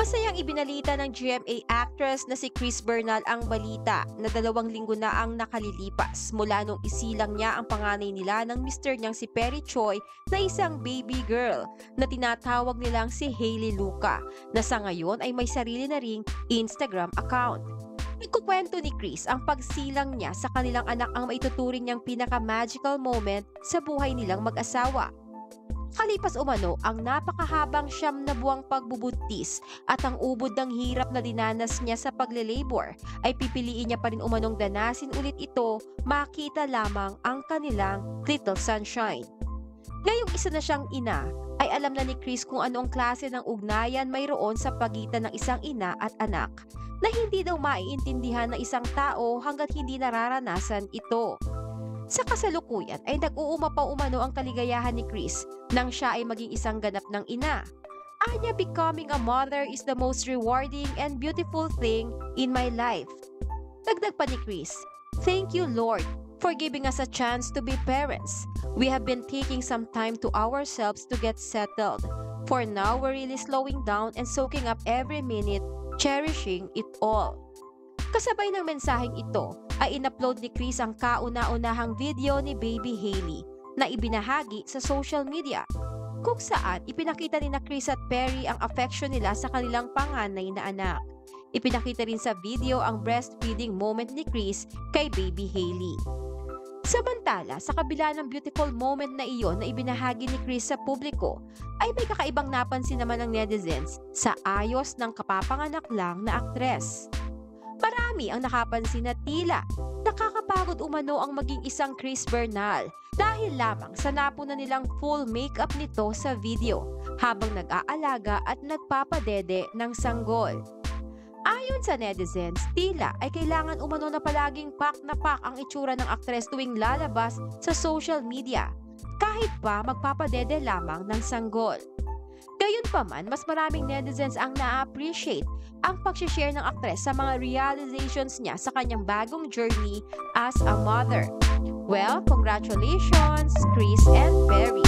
Masayang ibinalita ng GMA actress na si Chris Bernal ang balita na 2 linggo na ang nakalilipas mula nung isilang niya ang panganay nila ng mister niyang si Perry Choi na isang baby girl na tinatawag nilang si Hailey Luca na sa ngayon ay may sarili na ring Instagram account. Ikukwento ni Chris ang pagsilang niya sa kanilang anak ang maituturing niyang pinaka-magical moment sa buhay nilang mag-asawa. Kalipas umano ang napakahabang 9 na buwang pagbubuntis at ang ubod ng hirap na dinanas niya sa pagle-labor, ay pipiliin niya pa rin umanong danasin ulit ito makita lamang ang kanilang little sunshine. Ngayong isa na siyang ina, ay alam na ni Chris kung anong klase ng ugnayan mayroon sa pagitan ng isang ina at anak, na hindi daw maiintindihan ng isang tao hanggat hindi nararanasan ito. Sa kasalukuyan ay nag-uuma pa umano ang kaligayahan ni Chris nang siya ay maging isang ganap ng ina. Anya, becoming a mother is the most rewarding and beautiful thing in my life. Dagdag pa ni Chris, "Thank you, Lord, for giving us a chance to be parents. We have been taking some time to ourselves to get settled. For now, we're really slowing down and soaking up every minute, cherishing it all." Kasabay ng mensaheng ito ay in-upload ni Chris ang kauna-unahang video ni baby Hailey na ibinahagi sa social media, kung saan ipinakita ni na Chris at Perry ang affection nila sa kanilang panganay na anak. Ipinakita rin sa video ang breastfeeding moment ni Chris kay baby Hailey. Samantala, sa kabila ng beautiful moment na iyon na ibinahagi ni Chris sa publiko, ay may kakaibang napansin naman ng netizens sa ayos ng kapapanganak lang na aktres. Marami ang nakapansin na tila nakakapagod umano ang maging isang Chris Bernal dahil lamang sa napuna nilang full makeup nito sa video habang nag-aalaga at nagpapadede ng sanggol. Ayon sa netizens, tila ay kailangan umano na palaging pak na pak ang itsura ng aktres tuwing lalabas sa social media, kahit pa magpapadede lamang ng sanggol. Gayunpaman, mas maraming netizens ang na-appreciate ang pag-share ng aktres sa mga realizations niya sa kanyang bagong journey as a mother. Well, congratulations, Chris and Perry!